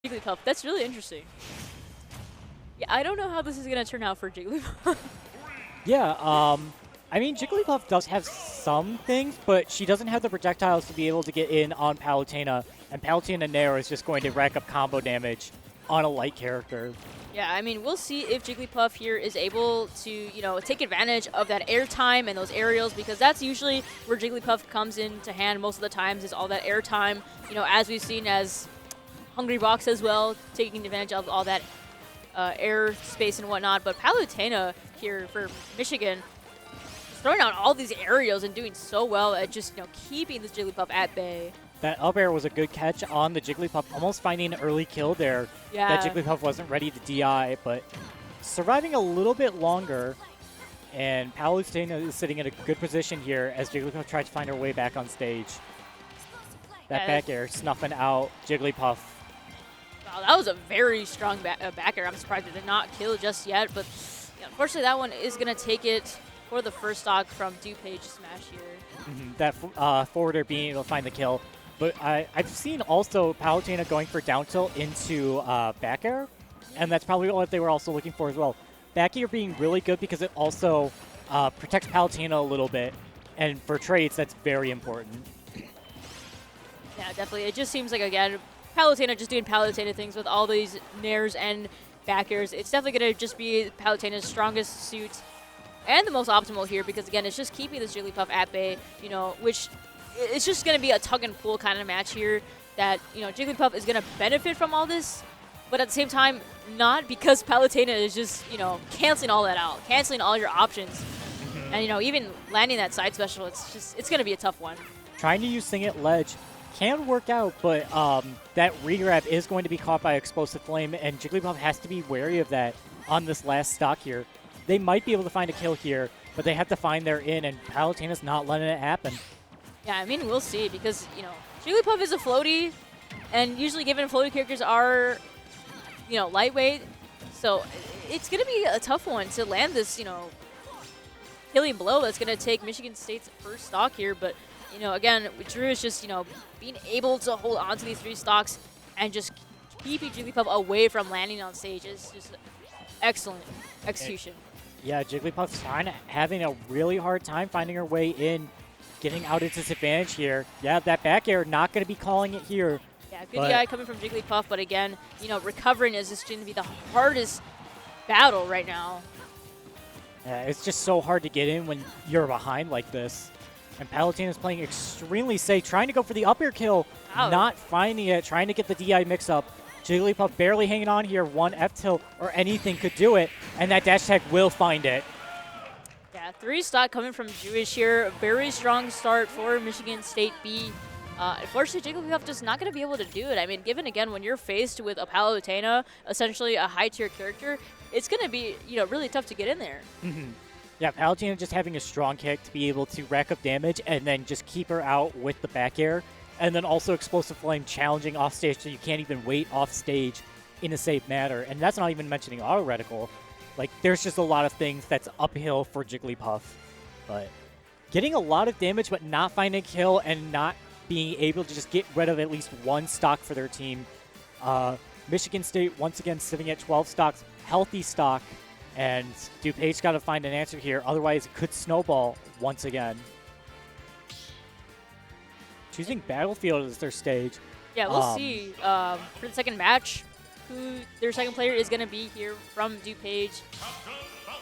Jigglypuff. That's really interesting. Yeah, I don't know how this is gonna turn out for Jigglypuff. Yeah, I mean, Jigglypuff does have some things, but she doesn't have the projectiles to be able to get in on Palutena, and Palutena Nair is just going to rack up combo damage on a light character. Yeah, I mean, we'll see if Jigglypuff here is able to, take advantage of that airtime and those aerials, because that's usually where Jigglypuff comes into hand most of the times, is all that airtime, as we've seen as Hungry Box as well, taking advantage of all that air space and whatnot. But Palutena here for Michigan is throwing out all these aerials and doing so well at just, keeping this Jigglypuff at bay. That up air was a good catch on the Jigglypuff, almost finding an early kill there. Yeah. That Jigglypuff wasn't ready to DI, but surviving a little bit longer. And Palutena is sitting in a good position here as Jigglypuff tried to find her way back on stage. That back air snuffing out Jigglypuff. Wow, that was a very strong back air. I'm surprised it did not kill just yet, but unfortunately that one is going to take it for the first stock from DuPage Smash here. That forwarder being able to find the kill. But I've seen also Palutena going for down tilt into back air, and that's probably what they were also looking for as well. Back air being really good because it also protects Palutena a little bit, and for trades, that's very important. Yeah, definitely. It just seems like, again, Palutena just doing Palutena things with all these nairs and back airs. It's definitely going to just be Palutena's strongest suit and the most optimal here because, again, it's just keeping this Jigglypuff at bay, which it's just going to be a tug and pull kind of match here that, Jigglypuff is going to benefit from all this, but at the same time, not, because Palutena is just, canceling all that out, canceling all your options. And, even landing that side special, it's going to be a tough one. Trying to use Sing It Ledge can work out, but that regrab is going to be caught by Explosive Flame, and Jigglypuff has to be wary of that on this last stock here. They might be able to find a kill here, but they have to find their in, and Palutena's not letting it happen. Yeah, I mean, we'll see, because, Jigglypuff is a floaty, and usually given floaty characters are, lightweight, so it's going to be a tough one to land this, killing blow that's going to take Michigan State's first stock here, but, again, Drew is just, being able to hold on to these 3 stocks and just keeping Jigglypuff away from landing on stage is just excellent execution. Yeah, Jigglypuff's having a really hard time finding her way in, getting out at disadvantage here. Yeah, that back air, not going to be calling it here. Yeah, good DI coming from Jigglypuff, but again, recovering is just going to be the hardest battle right now. It's just so hard to get in when you're behind like this. And Palutena's playing extremely safe, trying to go for the up air kill, not finding it, trying to get the DI mix-up. Jigglypuff barely hanging on here. One F-tilt or anything could do it, and that dash tag will find it. Yeah, 3 stock coming from Jewish here. Very strong start for Michigan State B. Unfortunately, Jigglypuff just not going to be able to do it. I mean, given, again, when you're faced with a Palutena, essentially a high-tier character, it's going to be, really tough to get in there. Yeah, Palutena just having a strong kick to be able to rack up damage and then just keep her out with the back air. And then also Explosive Flame challenging off stage so you can't even wait off stage in a safe manner. And that's not even mentioning auto reticle. Like, there's just a lot of things that's uphill for Jigglypuff. But getting a lot of damage but not finding a kill and not being able to just get rid of at least 1 stock for their team. Michigan State once again sitting at 12 stocks, healthy stock. And DuPage got to find an answer here. Otherwise, it could snowball once again. Choosing Battlefield as their stage. Yeah, we'll see for the second match who their second player is going to be here from DuPage.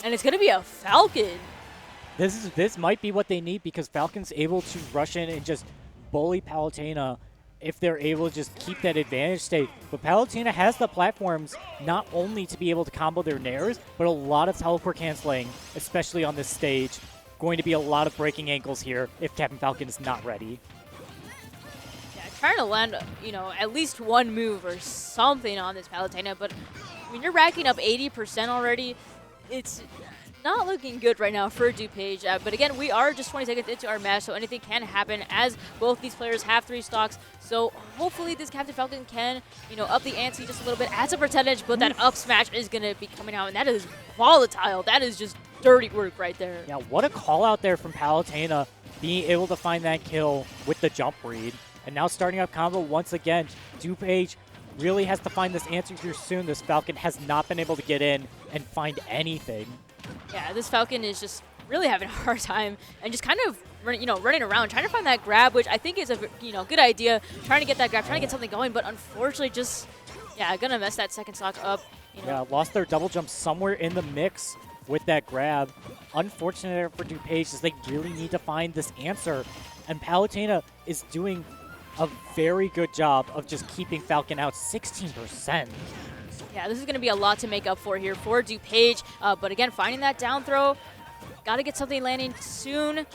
And it's going to be a Falcon. This might be what they need because Falcon's able to rush in and just bully Palutena if they're able to just keep that advantage state. But Palutena has the platforms not only to be able to combo their nairs, but a lot of teleport canceling, especially on this stage. Going to be a lot of breaking ankles here if Captain Falcon is not ready. Yeah, trying to land, at least 1 move or something on this Palutena, but when you're racking up 80% already, it's not looking good right now for DuPage. But again, we are just 20 seconds into our match, so anything can happen as both these players have 3 stocks. So hopefully this Captain Falcon can, up the ante just a little bit, add some percentage, but that up smash is going to be coming out, and that is volatile. That is just dirty work right there. Yeah, what a call out there from Palutena, being able to find that kill with the jump read. And now starting up combo once again. DuPage really has to find this answer here soon. This Falcon has not been able to get in and find anything. Yeah, this Falcon is just really having a hard time and just kind of running around, trying to find that grab, which I think is a good idea. Trying to get that grab, trying to get something going, but unfortunately, just gonna mess that second stock up. Yeah, lost their double jump somewhere in the mix with that grab. Unfortunate for DuPage as they really need to find this answer, and Palutena is doing a very good job of just keeping Falcon out. 16%. Yeah, this is going to be a lot to make up for here for DuPage. But again, finding that down throw, got to get something landing soon.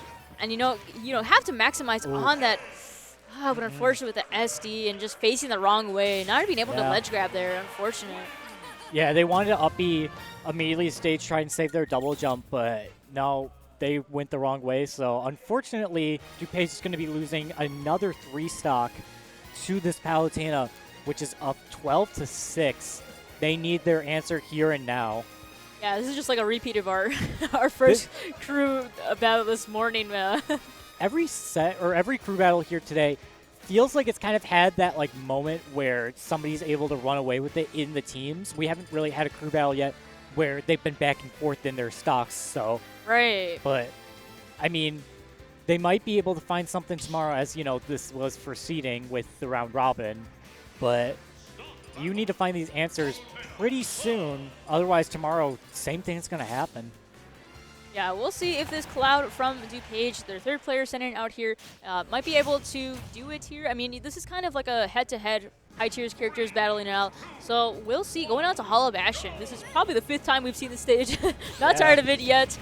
And have to maximize on that. But unfortunately with the SD and just facing the wrong way, not being able to ledge grab there, unfortunate. Yeah, they wanted to up B immediately stage, try and save their double jump, but no, they went the wrong way. So unfortunately, DuPage is going to be losing another 3 stock to this Palutena, which is up 12-6. They need their answer here and now. Yeah, this is just like a repeat of our first crew battle this morning. Every set or every crew battle here today feels like it's kind of had that like moment where somebody's able to run away with it in the teams. We haven't really had a crew battle yet where they've been back and forth in their stocks. So right. But I mean, they might be able to find something tomorrow, as this was for seeding with the round robin. But you need to find these answers pretty soon. Otherwise, tomorrow, same thing is going to happen. Yeah, we'll see if this Cloud from DuPage, their third player sending out here, might be able to do it here. I mean, this is kind of like a head-to-head high tiers characters battling it out. So we'll see. Going out to Hall of Bastion. This is probably the 5th time we've seen the stage. Not tired of it yet.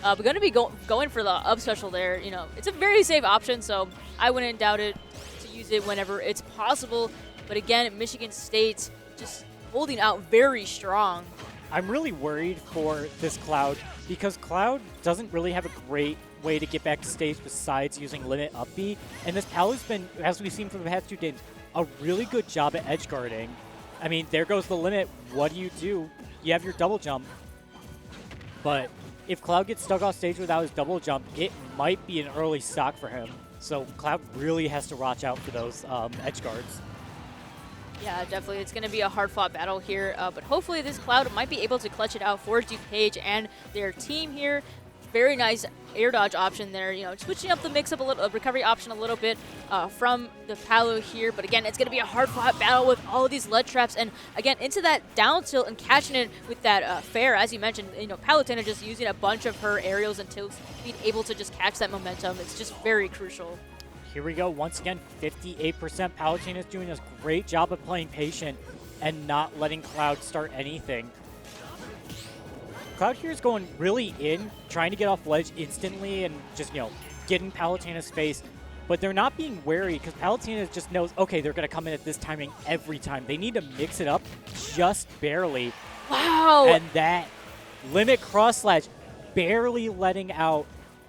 We're going to be going for the up special there. It's a very safe option, so I wouldn't doubt it to use it whenever it's possible. But again, Michigan State just holding out very strong. I'm really worried for this Cloud because Cloud doesn't really have a great way to get back to stage besides using limit up B. And this Palu's been, as we've seen from the past 2 games, a really good job at edge guarding. I mean, there goes the limit. What do? You have your double jump. But if Cloud gets stuck off stage without his double jump, it might be an early stock for him. So Cloud really has to watch out for those edge guards. Yeah, definitely. It's going to be a hard-fought battle here, but hopefully this Cloud might be able to clutch it out for DuPage and their team here. Very nice air dodge option there, switching up the mix-up a little, recovery option a little bit from the Palu here. But again, it's going to be a hard-fought battle with all of these lead traps, and again, into that down tilt and catching it with that fair, as you mentioned, Palutena just using a bunch of her aerials and tilts, being able to just catch that momentum. It's just very crucial. Here we go. Once again, 58%. Palutena is doing a great job of playing patient and not letting Cloud start anything. Cloud here is going really in, trying to get off ledge instantly and just, get in Palutena's face. But they're not being wary because Palutena just knows, okay, they're going to come in at this timing every time. They need to mix it up just barely. Wow! And that limit cross slash barely letting out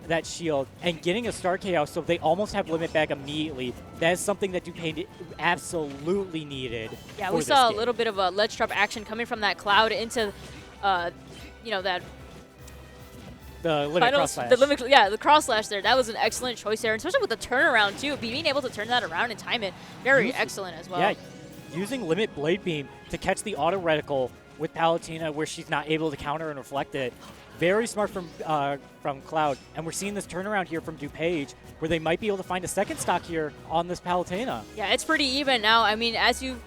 that shield and getting a star KO, so they almost have limit back immediately. That is something that DuPage absolutely needed. Yeah, we saw a little bit of a ledge drop action coming from that Cloud into, that the limit cross slash. The cross slash there. That was an excellent choice there, especially with the turnaround too. Being able to turn that around and time it, very excellent as well. Yeah, using limit blade beam to catch the auto reticle with Palutena, where she's not able to counter and reflect it. Very smart from Cloud, and we're seeing this turnaround here from DuPage, where they might be able to find a second stock here on this Palutena. Yeah, it's pretty even now. I mean, as you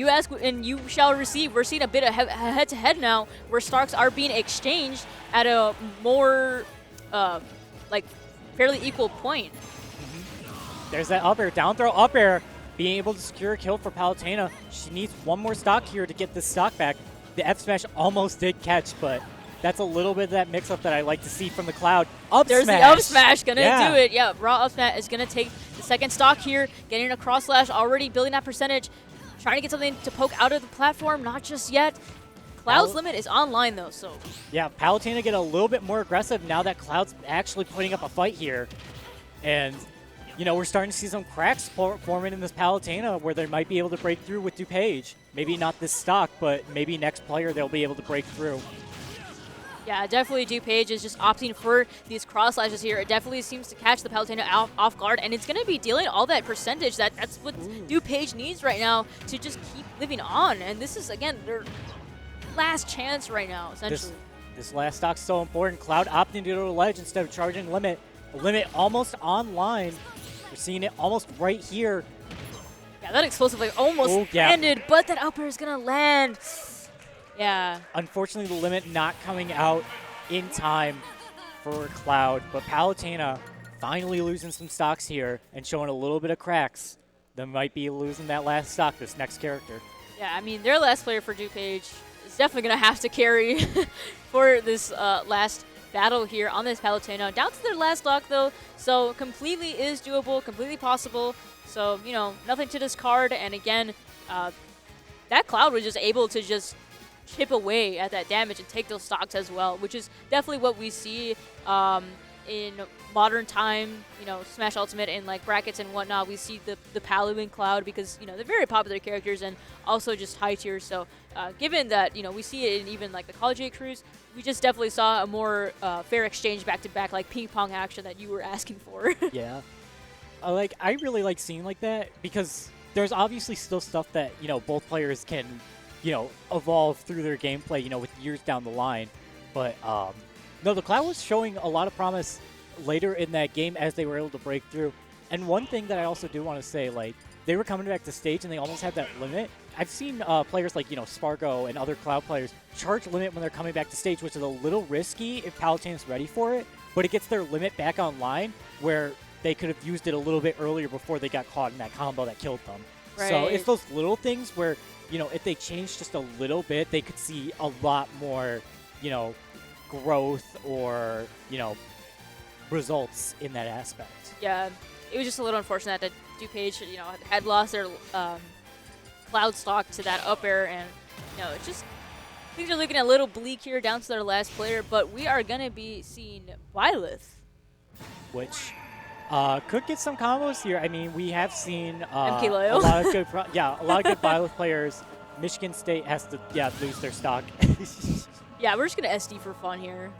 ask and you shall receive. We're seeing a bit of head-to-head now, where stocks are being exchanged at a more, fairly equal point. There's that up air, down throw up air, being able to secure a kill for Palutena. She needs one more stock here to get this stock back. The F smash almost did catch, but that's a little bit of that mix-up that I like to see from the Cloud. There's the up smash, gonna do it. Yeah, raw up smash is gonna take the second stock here, getting a cross slash, already building that percentage, trying to get something to poke out of the platform, not just yet. Cloud's limit is online though, so. Yeah, Palutena get a little bit more aggressive now that Cloud's actually putting up a fight here. And, we're starting to see some cracks forming in this Palutena where they might be able to break through with DuPage. Maybe not this stock, but maybe next player they'll be able to break through. Yeah, definitely DuPage is just opting for these cross slashes here. It definitely seems to catch the Palutena off guard, and it's going to be dealing all that percentage. That's what DuPage needs right now to just keep living on. And this is, again, their last chance right now, essentially. This last stock's so important. Cloud opting to go to ledge instead of charging Limit. Limit almost online. We're seeing it almost right here. Yeah, that explosive like almost landed, but that up air is going to land. Yeah. Unfortunately, the Limit not coming out in time for Cloud, but Palutena finally losing some stocks here and showing a little bit of cracks. They might be losing that last stock, this next character. Yeah, I mean, their last player for DuPage is definitely going to have to carry for this last battle here on this Palutena. Down to their last stock, though, so completely is doable, completely possible. So, you know, nothing to discard, and again, that Cloud was just able to just chip away at that damage and take those stocks as well, which is definitely what we see in modern time, you know, Smash Ultimate and like brackets and whatnot. We see the Palu and Cloud because, you know, they're very popular characters and also just high tier. So given that, you know, we see it in even like the Collegiate crews, we just definitely saw a more fair exchange back to back, like ping pong action that you were asking for. Yeah. I really like seeing like that because there's obviously still stuff that, you know, both players can, you know, evolve through their gameplay, you know, with years down the line. But, no, the Cloud was showing a lot of promise later in that game as they were able to break through. And one thing that I also do want to say, like, they were coming back to stage and they almost had that Limit. I've seen players like, you know, Spargo and other Cloud players charge Limit when they're coming back to stage, which is a little risky if Palutena's ready for it, but it gets their Limit back online where they could have used it a little bit earlier before they got caught in that combo that killed them. Right. So it's those little things where, you know, if they change just a little bit, they could see a lot more, you know, growth or, you know, results in that aspect. Yeah, it was just a little unfortunate that DuPage, you know, had lost their Cloud stock to that up air, and, you know, it just, things are looking a little bleak here down to their last player, but we are going to be seeing Byleth. Which could get some combos here. I mean, we have seen a lot of good, a lot of good Byleth players. Michigan State has to, lose their stock. Yeah, we're just going to SD for fun here.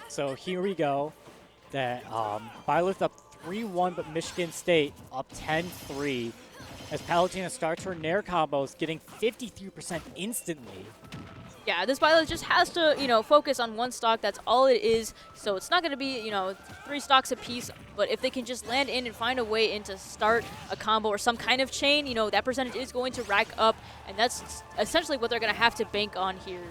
So here we go. That Byleth up 3-1, but Michigan State up 10-3. As Palutena starts her Nair combos, getting 53% instantly. Yeah, this Byleth just has to, you know, focus on one stock. That's all it is. So it's not going to be, you know, 3 stocks apiece. But if they can just land in and find a way in to start a combo or some kind of chain, you know, that percentage is going to rack up. And that's essentially what they're going to have to bank on here.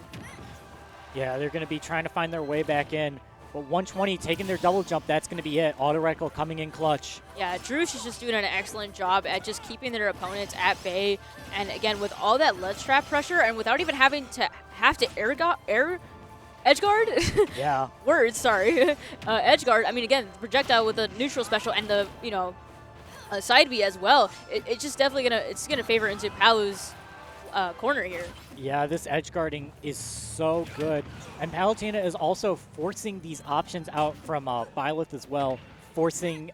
Yeah, they're going to be trying to find their way back in. But 120 taking their double jump, that's going to be it. Auto Reticle coming in clutch. Yeah, Drush is just doing an excellent job at just keeping their opponents at bay. And again, with all that ledge trap pressure and without even having to edge guard? Yeah. Words, sorry. Edge guard. I mean, again, the projectile with the neutral special and the, you know, side B as well. It's just definitely going to favor into Palu's corner here. Yeah, this edge guarding is so good. And Palutena is also forcing these options out from Byleth as well, forcing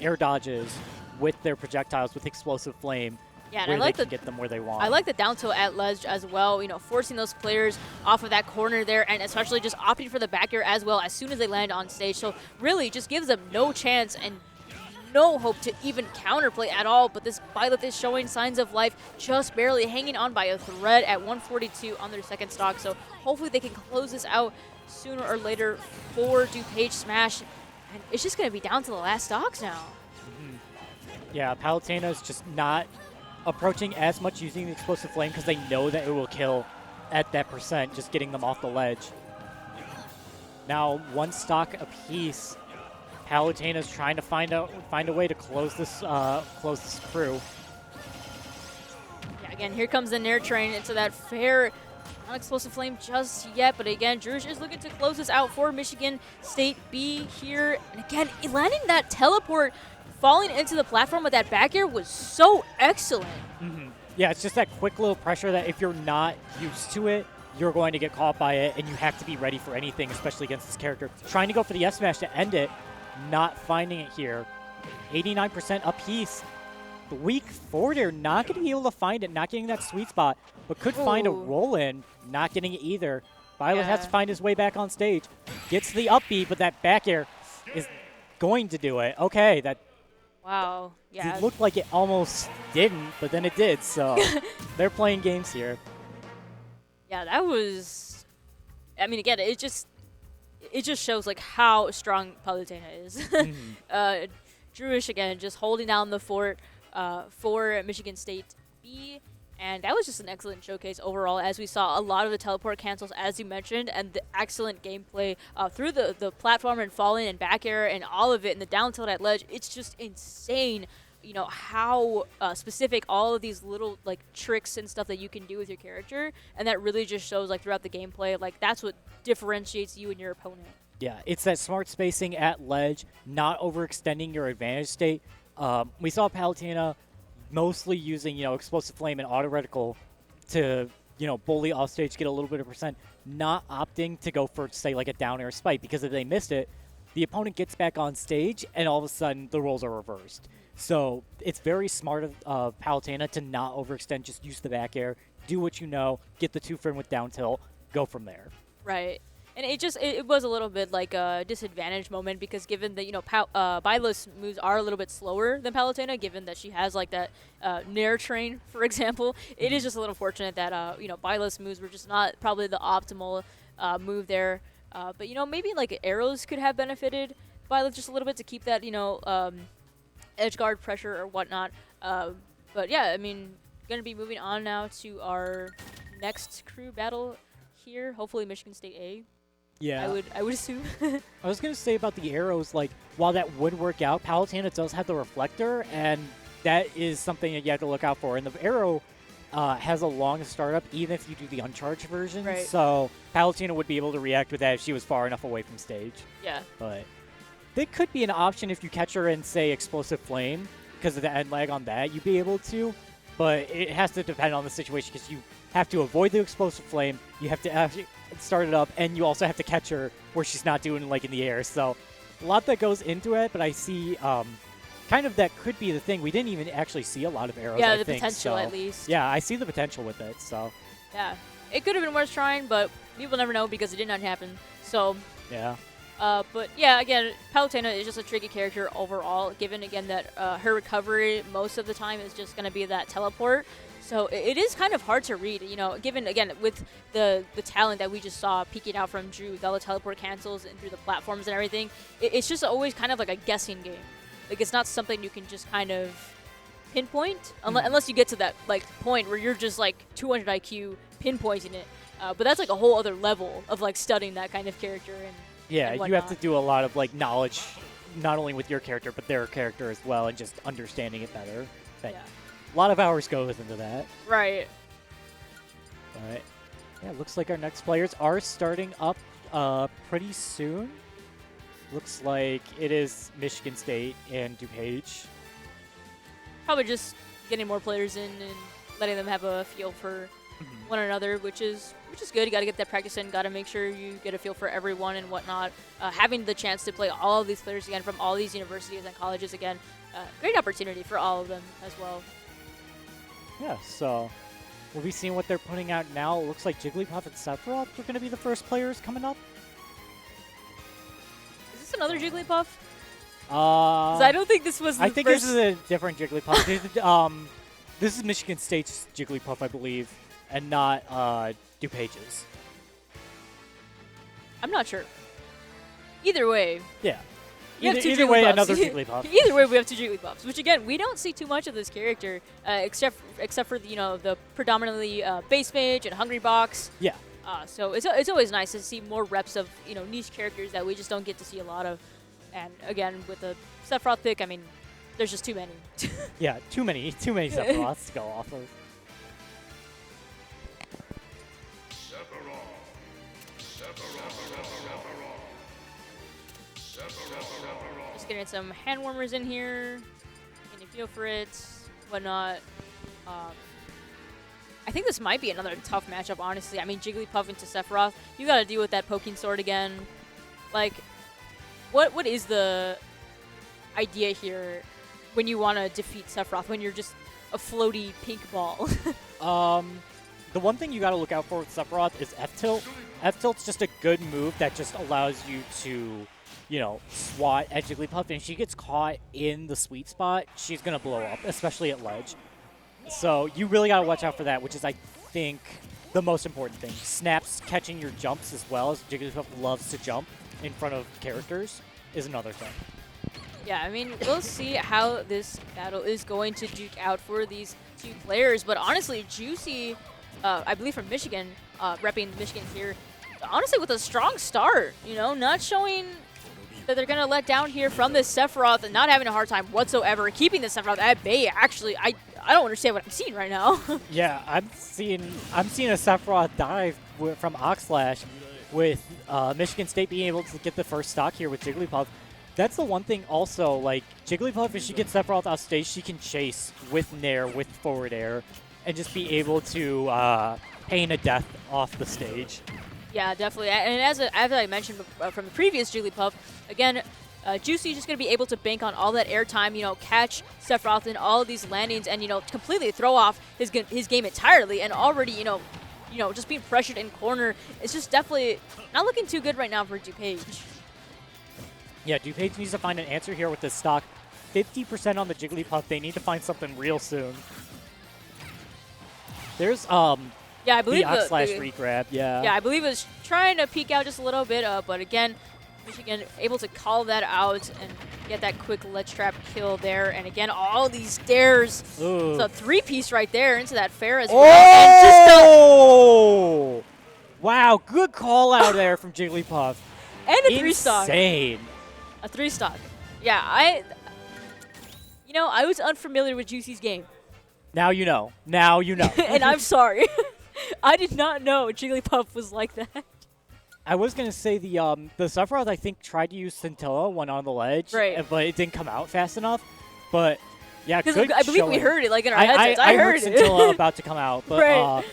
air dodges with their projectiles with Explosive Flame. Yeah, and where I like they can get them where they want. I like the down tilt at ledge as well, you know, forcing those players off of that corner there and especially just opting for the back air as well as soon as they land on stage. So really just gives them no chance and no hope to even counterplay at all, but this Byleth is showing signs of life, just barely hanging on by a thread at 142 on their second stock. So hopefully they can close this out sooner or later for DuPage Smash. And it's just going to be down to the last stocks now. Yeah, Palutena is just not approaching as much using the Explosive Flame because they know that it will kill at that percent, just getting them off the ledge. Now, 1 stock apiece. Palutena's trying to find a way to close this crew. Yeah, again, here comes the Nair train into that fair, not Explosive Flame just yet, but again, Drush is looking to close this out for Michigan State B here. And again, landing that teleport, falling into the platform with that back air was so excellent. Yeah, it's just that quick little pressure that if you're not used to it, you're going to get caught by it, and you have to be ready for anything, especially against this character. Trying to go for the S smash to end it, not finding it here. 89% apiece. weak forward air, not going to be able to find it, not getting that sweet spot, but could find a roll in, not getting it either. Violet has to find his way back on stage. Gets the up B, but that back air is going to do it. Okay, that Wow. Yeah. it looked like it almost didn't, but then it did, so they're playing games here. Yeah, that was. I mean, again, it just shows like how strong Palutena is. Druish again, just holding down the fort for Michigan State B, and that was just an excellent showcase overall. As we saw a lot of the teleport cancels, as you mentioned, and the excellent gameplay through the platform and falling and back air and all of it, and the down tilt at ledge. It's just insane. You know how specific all of these little like tricks and stuff that you can do with your character, and that really just shows like throughout the gameplay, like that's what differentiates you and your opponent. Yeah, it's that smart spacing at ledge, not overextending your advantage state. We saw Palutena mostly using, Explosive Flame and Auto Reticle to, bully off stage, get a little bit of percent, not opting to go for, say, like a down air spike, because if they missed it, the opponent gets back on stage, and all of a sudden the roles are reversed. So it's very smart of Palutena to not overextend, just use the back air, do what you know, get the 2-frame with down tilt, go from there. Right. And it was a little bit like a disadvantage moment, because given that, Violet's moves are a little bit slower than Palutena, given that she has like that Nair train, for example, it is just a little fortunate that, Violet's moves were just not probably the optimal move there. But, maybe like arrows could have benefited Violet just a little bit to keep that, edge guard pressure or whatnot. But yeah, I mean, going to be moving on now to our next crew battle here. Hopefully Michigan State A. Yeah. I would assume. I was going to say about the arrows, like, while that would work out, Palutena does have the reflector, and that is something that you have to look out for. And the arrow has a long startup, even if you do the uncharged version. Right. So Palutena would be able to react with that if she was far enough away from stage. Yeah. But that could be an option if you catch her in, say, Explosive Flame, because of the end lag on that, you'd be able to. But it has to depend on the situation, because you have to avoid the Explosive Flame, you have to actually start it up, and you also have to catch her where she's not doing like in the air. So a lot that goes into it, but I see kind of that could be the thing. We didn't even actually see a lot of arrows, Yeah, I the think, potential so, at least. Yeah, I see the potential with it, so. Yeah. It could have been worth trying, but people never know because it did not happen. So. Yeah. But yeah, again, Palutena is just a tricky character overall, given again that her recovery most of the time is just going to be that teleport. So it is kind of hard to read, given, again, with the talent that we just saw peeking out from Drew, with all the teleport cancels and through the platforms and everything. It's just always kind of like a guessing game. Like, it's not something you can just kind of pinpoint, unless you get to that like point where you're just like 200 IQ pinpointing it. But that's like a whole other level of like studying that kind of character and yeah, you have to do a lot of like knowledge, not only with your character but their character as well, and just understanding it better. But yeah. A lot of hours goes into that. Right. But yeah, looks like our next players are starting up pretty soon. Looks like it is Michigan State and DuPage. Probably just getting more players in and letting them have a feel for one another, which is good. You got to get that practice in. Got to make sure you get a feel for everyone and whatnot. Having the chance to play all of these players again from all these universities and colleges again, great opportunity for all of them as well. Yeah, so we'll be seeing what they're putting out now. It looks like Jigglypuff and Sephiroth are going to be the first players coming up. Is this another Jigglypuff? 'Cause I don't think this was the I think first... this is a different Jigglypuff. This is Michigan State's Jigglypuff, I believe, and not DuPage's. I'm not sure. Either way. Yeah. Either way, another Jigglypuff. Either way, we have two Jigglypuffs, which again, we don't see too much of this character, except for the predominantly base mage and hungry box. Yeah. So it's always nice to see more reps of niche characters that we just don't get to see a lot of. And again, with the Sephiroth pick, I mean, there's just too many. Yeah, too many Sephiroths to go off of. Just getting some hand warmers in here, getting a feel for it, whatnot. I think this might be another tough matchup, honestly. I mean, Jigglypuff into Sephiroth, you got to deal with that poking sword again. Like, what is the idea here when you want to defeat Sephiroth, when you're just a floaty pink ball? The one thing you got to look out for with Sephiroth is F-tilt. F-tilt's just a good move that just allows you to, you know, swat at Jigglypuff, and if she gets caught in the sweet spot, she's going to blow up, especially at ledge. So you really got to watch out for that, which is, I think, the most important thing. Snaps catching your jumps as well, as Jigglypuff loves to jump in front of characters, is another thing. Yeah, I mean, we'll see how this battle is going to duke out for these two players. But honestly, Juicy, I believe from Michigan, repping Michigan here, honestly with a strong start, you know, not showing that they're going to let down here from this Sephiroth and not having a hard time whatsoever, keeping the Sephiroth at bay. Actually, I don't understand what I'm seeing right now. Yeah, I'm seeing a Sephiroth dive from Oxlash with Michigan State being able to get the first stock here with Jigglypuff. That's the one thing also, like, Jigglypuff, if she gets Sephiroth off stage, she can chase with Nair, with forward air, and just be able to pain a death off the stage. Yeah, definitely. And as I mentioned from the previous Jigglypuff, again, Juicy just going to be able to bank on all that airtime, you know, catch Sephiroth in all of these landings and, you know, completely throw off his game entirely. And already, you know, just being pressured in corner, it's just definitely not looking too good right now for DuPage. Yeah, DuPage needs to find an answer here with this stock. 50% on the Jigglypuff. They need to find something real soon. There's yeah, I believe the Oxlash regrab. Yeah. Yeah, I believe it was trying to peek out just a little bit, but again, Michigan able to call that out and get that quick ledge trap kill there. And again, all these stairs. Ooh. It's a three-piece right there into that fair as well. Oh! Wow, good call out there from Jigglypuff. And a three-stock. Insane. A three-stock. Yeah, I was unfamiliar with Juicy's game. Now you know. Now you know. And I'm sorry. I did not know Jigglypuff was like that. I was going to say the Sephiroth, I think, tried to use Scintilla when on the ledge, right, but it didn't come out fast enough. But, yeah, good I believe showing. We heard it, like, in our headsets. I heard it. Scintilla about to come out. But, right.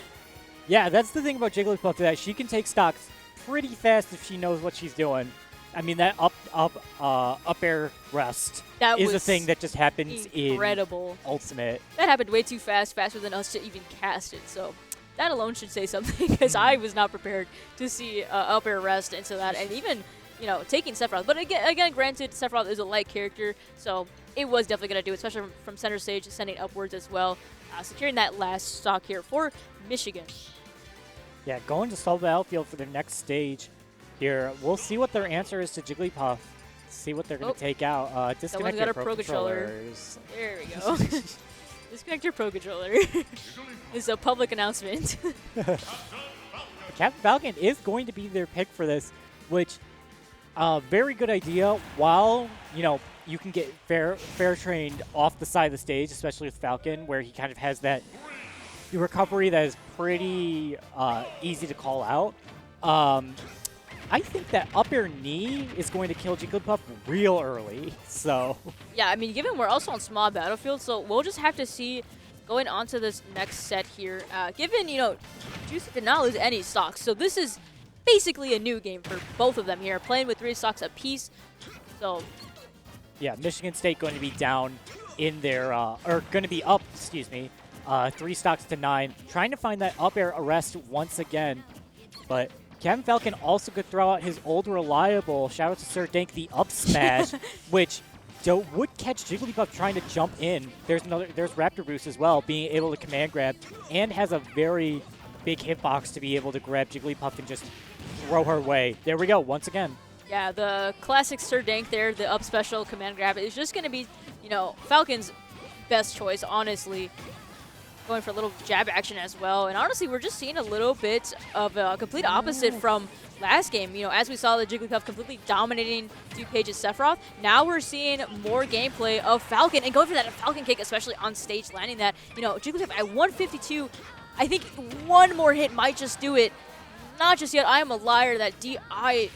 Yeah, that's the thing about Jigglypuff, that she can take stocks pretty fast if she knows what she's doing. I mean, that up air rest is a thing that just happens incredible. In Ultimate. That happened way too fast, faster than us to even cast it. So that alone should say something, because I was not prepared to see up air rest into that, and even, you know, taking Sephiroth. But again, granted, Sephiroth is a light character, so it was definitely going to do, especially from center stage, sending upwards as well, securing that last stock here for Michigan. Yeah, going to Solve Battlefield for their next stage. Here, we'll see what their answer is to Jigglypuff. See what they're going to take out. Disconnect your Pro Controllers. There we go. Disconnect your Pro Controller. It's a public announcement. Captain Falcon is going to be their pick for this, which, very good idea. While, you know, you can get fair trained off the side of the stage, especially with Falcon, where he kind of has that recovery that is pretty easy to call out. I think that up air knee is going to kill Jigglypuff real early, so... Yeah, I mean, given we're also on small battlefield, so we'll just have to see going on to this next set here. Given, you know, Juicy did not lose any stocks, so this is basically a new game for both of them here, playing with 3 stocks apiece, so... Yeah, Michigan State going to be down in their, or going to be up, excuse me, 3 stocks to 9, trying to find that up air arrest once again, but... Captain Falcon also could throw out his old reliable, shout out to Sir Dank, the up smash, which would catch Jigglypuff trying to jump in. There's Raptor Boost as well, being able to command grab, and has a very big hitbox to be able to grab Jigglypuff and just throw her way. There we go, once again. Yeah, the classic Sir Dank there, the up special command grab, is just going to be, you know, Falcon's best choice, honestly. Going for a little jab action as well. And honestly, we're just seeing a little bit of a complete opposite from last game. You know, as we saw the Jigglypuff completely dominating DuPage's Sephiroth, now we're seeing more gameplay of Falcon and going for that Falcon kick, especially on stage, landing that. You know, Jigglypuff at 152, I think one more hit might just do it. Not just yet. I am a liar. That DI.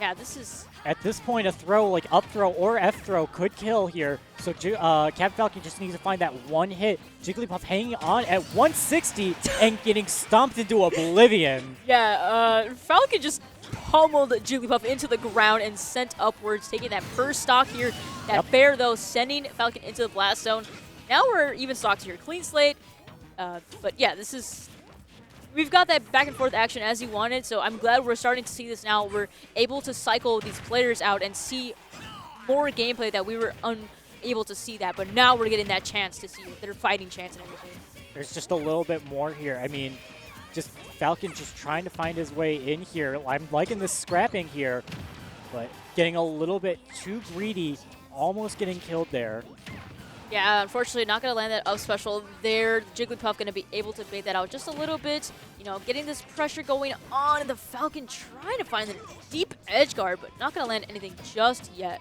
Yeah, this is... At this point, a throw, like up throw or F throw, could kill here. So Captain Falcon just needs to find that one hit. Jigglypuff hanging on at 160 and getting stomped into oblivion. Yeah, Falcon just pummeled Jigglypuff into the ground and sent upwards, taking that first stock here That Bear, though, sending Falcon into the blast zone. Now we're even stocked here. Clean slate. But yeah, this is... We've got that back and forth action as you wanted, so I'm glad we're starting to see this now. We're able to cycle these players out and see more gameplay that we were unable to see that, but now we're getting that chance to see their fighting chance and everything. There's just a little bit more here. I mean, just Falcon just trying to find his way in here. I'm liking this scrapping here, but getting a little bit too greedy, almost getting killed there. Yeah, unfortunately, not going to land that up special there. Jigglypuff going to be able to bait that out just a little bit. You know, getting this pressure going on. The Falcon trying to find the deep edge guard, but not going to land anything just yet.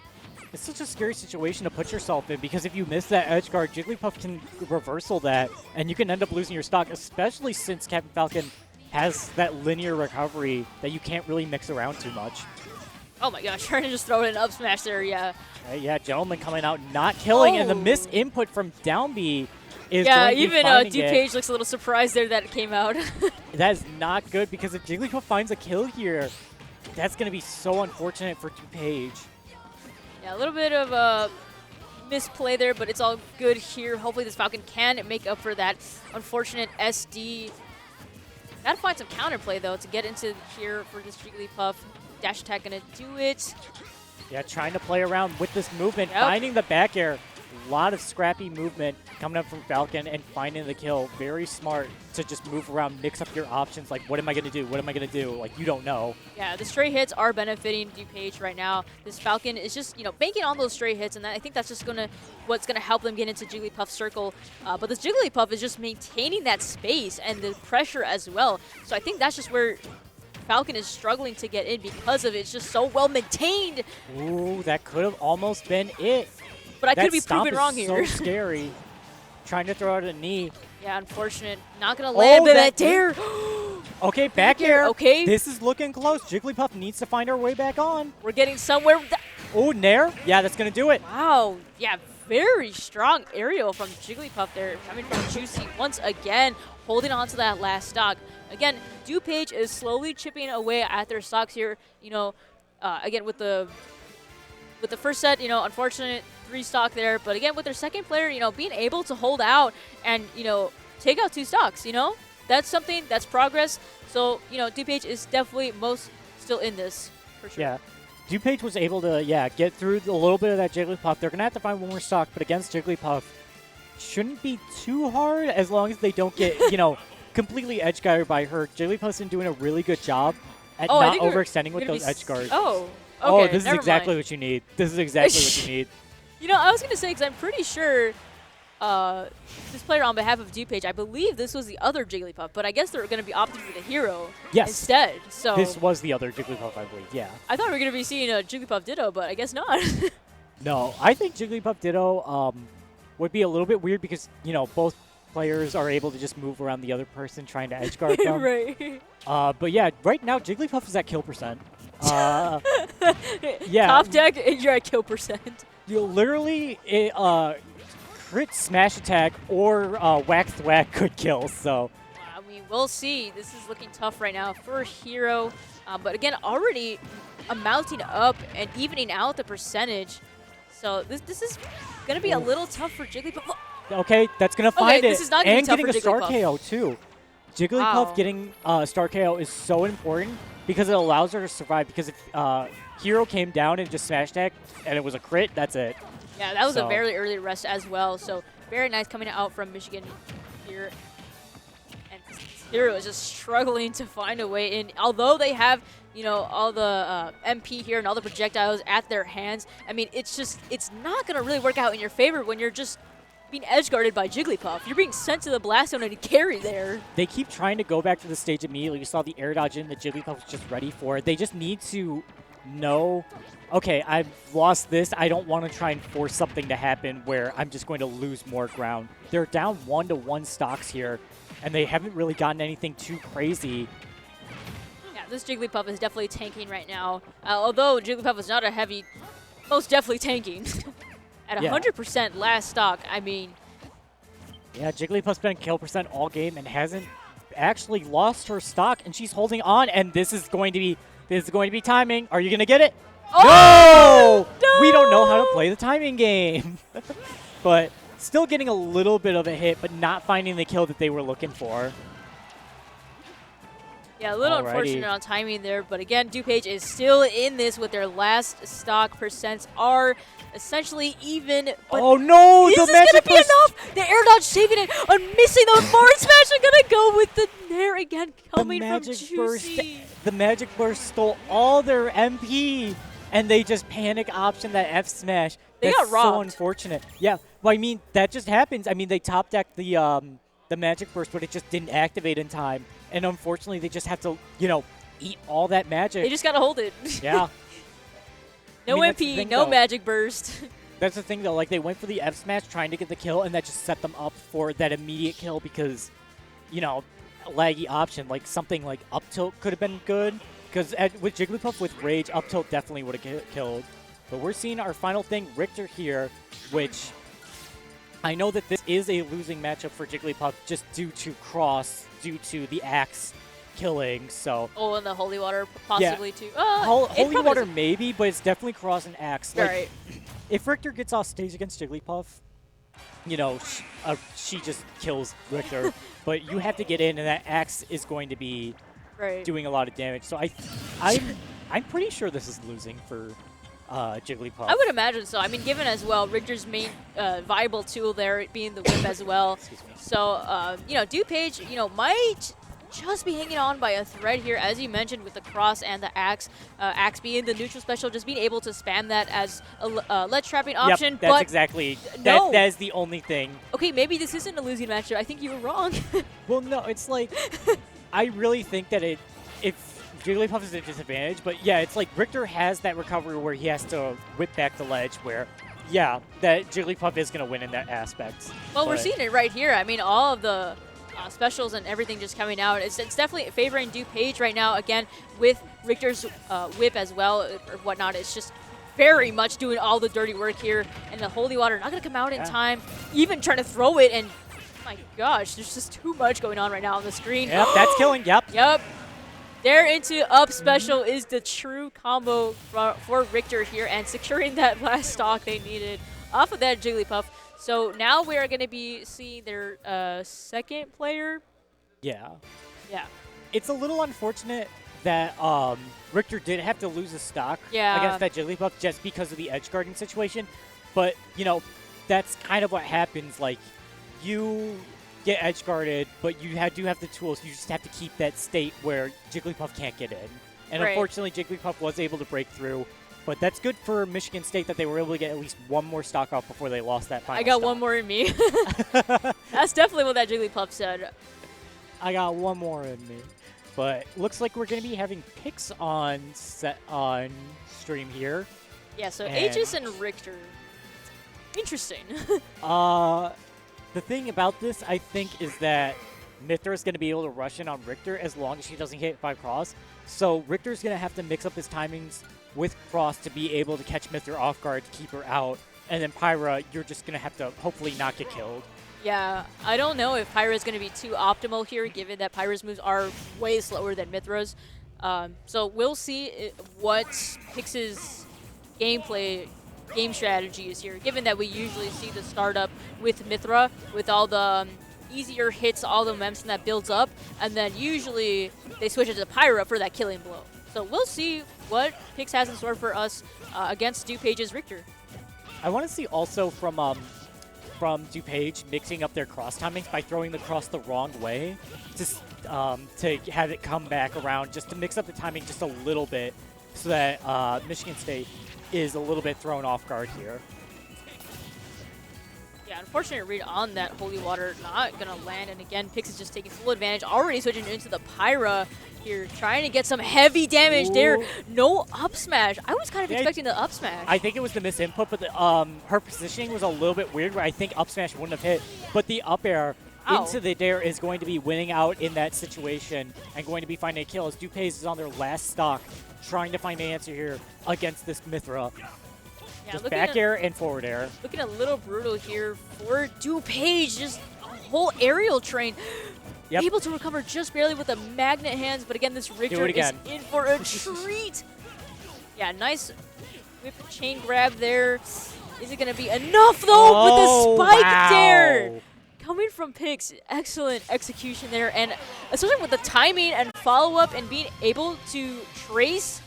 It's such a scary situation to put yourself in because if you miss that edge guard, Jigglypuff can reversal that, and you can end up losing your stock, especially since Captain Falcon has that linear recovery that you can't really mix around too much. Oh my gosh, trying to just throw in an up smash there, yeah. Yeah, Gentleman coming out not killing, and the miss input from down B is yeah, going to be even finding DuPage looks a little surprised there that it came out. That is not good because if Jigglypuff finds a kill here, that's going to be so unfortunate for DuPage. Yeah, a little bit of a misplay there, but it's all good here. Hopefully this Falcon can make up for that unfortunate SD. Gotta find some counterplay, though, to get into here for this Jigglypuff. Dash attack gonna do it. Yeah, trying to play around with this movement, finding the back air. A lot of scrappy movement coming up from Falcon and finding the kill. Very smart to just move around, mix up your options. Like, what am I going to do? What am I going to do? Like, you don't know. Yeah, the stray hits are benefiting DuPage right now. This Falcon is just, you know, banking on those stray hits, and I think that's just what's going to help them get into Jigglypuff's circle. But this Jigglypuff is just maintaining that space and the pressure as well. So I think that's just where Falcon is struggling to get in because of it's just so well maintained. Ooh, that could have almost been it. But I could be proven wrong here. So scary. Trying to throw out a knee. Yeah, unfortunate. Not going to land that dare. Okay, back air. Okay. This is looking close. Jigglypuff needs to find her way back on. We're getting somewhere. Oh, Nair. Yeah, that's going to do it. Wow. Yeah, very strong aerial from Jigglypuff there. Coming from Juicy once again, holding on to that last stock. Again, DuPage is slowly chipping away at their stocks here. You know, again, with the first set, you know, unfortunate 3 stock there. But again, with their second player, you know, being able to hold out and, you know, take out 2 stocks, you know, that's something, that's progress. So, you know, DuPage is definitely most still in this, for sure. Yeah. DuPage was able to, get through a little bit of that Jigglypuff. They're going to have to find one more stock, but against Jigglypuff, shouldn't be too hard as long as they don't get, you know, completely edge guarded by her. Jigglypuff's been doing a really good job at not overextending with those edge guards. Okay, oh, this is exactly what you need. This is exactly what you need. You know, I was going to say, because I'm pretty sure this player on behalf of DuPage, I believe this was the other Jigglypuff, but I guess they're going to be opting for the hero instead. So this was the other Jigglypuff, I believe, yeah. I thought we were going to be seeing a Jigglypuff Ditto, but I guess not. No, I think Jigglypuff Ditto would be a little bit weird because, you know, both players are able to just move around the other person trying to edge guard them. Right. But yeah, right now Jigglypuff is at kill percent. Yeah. Top deck, and you're at kill percent. You literally, crit smash attack or whack thwack could kill, so. I mean, we'll see. This is looking tough right now for Hero. But again, already mounting up and evening out the percentage. So this is going to be a little tough for Jigglypuff. Okay, that's going to find it. This is not gonna be tough getting for a star Jigglypuff. KO, too. Jigglypuff getting star KO is so important because it allows her to survive. Because if Hero came down and just smash attack and it was a crit, that's it. Yeah, that was a very early rest as well. So very nice coming out from Michigan here. And Hero is just struggling to find a way in. Although they have, you know, all the MP here and all the projectiles at their hands, I mean, it's not going to really work out in your favor when you're just being edge guarded by Jigglypuff. You're being sent to the blast zone and carry there. They keep trying to go back to the stage immediately. We saw the air dodge in that Jigglypuff was just ready for. They just need to know, okay, I've lost this. I don't want to try and force something to happen where I'm just going to lose more ground. They're down 1-to-1 stocks here, and they haven't really gotten anything too crazy. Yeah, this Jigglypuff is definitely tanking right now. Although Jigglypuff is not a heavy, most definitely tanking. At 100% last stock, I mean. Yeah, Jigglypuff's been kill percent all game and hasn't actually lost her stock, and she's holding on. And this is going to be timing. Are you gonna get it? Oh! No! We don't know how to play the timing game. But still getting a little bit of a hit, but not finding the kill that they were looking for. Yeah, a little unfortunate on timing there, but again, DuPage is still in this with their last stock percents are essentially even. But oh no, is this gonna be enough? The air dodge saving it, missing the forward smash. They're gonna go with the nair again, coming from Juicy. The Magic Burst stole all their MP, and they just panic option that F smash. They got robbed. So unfortunate. Yeah, well, I mean that just happens. I mean they top decked the Magic Burst, but it just didn't activate in time. And unfortunately, they just have to, eat all that magic. They just got to hold it. Yeah. No MP, no Magic Burst. That's the thing, though. Like, they went for the F Smash trying to get the kill, and that just set them up for that immediate kill because, laggy option. Like, something like up tilt could have been good. Because with Jigglypuff with Rage, up tilt definitely would have killed. But we're seeing our final thing, Richter here, which I know that this is a losing matchup for Jigglypuff just due to the Axe killing, so... Oh, and the Holy Water possibly, too. Holy Water maybe, but it's definitely Cross and Axe. Like, right. If Richter gets off stage against Jigglypuff, she just kills Richter. But you have to get in, and that Axe is going to be doing a lot of damage. So I'm pretty sure this is losing for Jigglypuff. I would imagine so. I mean, given as well, Richter's main viable tool there being the whip as well. Excuse me. So, DuPage, might just be hanging on by a thread here, as you mentioned, with the Cross and the Axe. Axe being the neutral special, just being able to spam that as a ledge trapping option. Yep, that's exactly. No. That is the only thing. Okay, maybe this isn't a losing matchup. I think you were wrong. Well, no, it's like, I really think that if Jigglypuff is at a disadvantage, but yeah, it's like Richter has that recovery where he has to whip back the ledge where, yeah, that Jigglypuff is going to win in that aspect. Well, we're seeing it right here. I mean, all of the specials and everything just coming out. It's definitely favoring DuPage right now, again, with Richter's whip as well or whatnot. It's just very much doing all the dirty work here. And the Holy Water not going to come out in time, even trying to throw it. And, oh my gosh, there's just too much going on right now on the screen. Yep, that's killing. Yep. Yep. There into up special is the true combo for Richter here and securing that last stock they needed off of that Jigglypuff. So now we are going to be seeing their second player. Yeah. Yeah. It's a little unfortunate that Richter did have to lose a stock against that Jigglypuff just because of the edge guarding situation. But, that's kind of what happens. Like, you get edge guarded, but you do have the tools. You just have to keep that state where Jigglypuff can't get in. And unfortunately, Jigglypuff was able to break through. But that's good for Michigan State that they were able to get at least one more stock off before they lost that final I got stock. one more in me. That's definitely what that Jigglypuff said. I got one more in me. But looks like we're going to be having picks on stream here. Yeah, so Aegis and Richter. Interesting. The thing about this, I think, is that Mithra is going to be able to rush in on Richter as long as she doesn't hit by Cross. So Richter's going to have to mix up his timings with Cross to be able to catch Mithra off guard to keep her out. And then Pyra, you're just going to have to hopefully not get killed. Yeah, I don't know if Pyra is going to be too optimal here, given that Pyra's moves are way slower than Mithra's. So we'll see what Pix's game strategy is here, given that we usually see the startup with Mithra, with all the easier hits, all the momentum that builds up, and then usually they switch it to Pyra for that killing blow. So we'll see what Pix has in store for us against DuPage's Richter. I want to see also from DuPage mixing up their cross timings by throwing the cross the wrong way, just to have it come back around, just to mix up the timing just a little bit, so that Michigan State is a little bit thrown off guard here. Yeah, unfortunate read on that Holy Water, not going to land. And again, Pix is just taking full advantage, already switching into the Pyra here, trying to get some heavy damage there. No up smash. I was kind of expecting the up smash. I think it was the misinput, but her positioning was a little bit weird where I think up smash wouldn't have hit. But the up air into the dare is going to be winning out in that situation and going to be finding a kill as DuPage is on their last stock, trying to find an answer here against this Mithra. Yeah, just back air and forward air. Looking a little brutal here for DuPage. Just a whole aerial train. Yep. Able to recover just barely with the magnet hands, but again, this Richter is in for a treat. Yeah, nice whip chain grab there. Is it going to be enough, though, with the spike there? Coming from Pix, excellent execution there, and especially with the timing and follow-up and being able to trace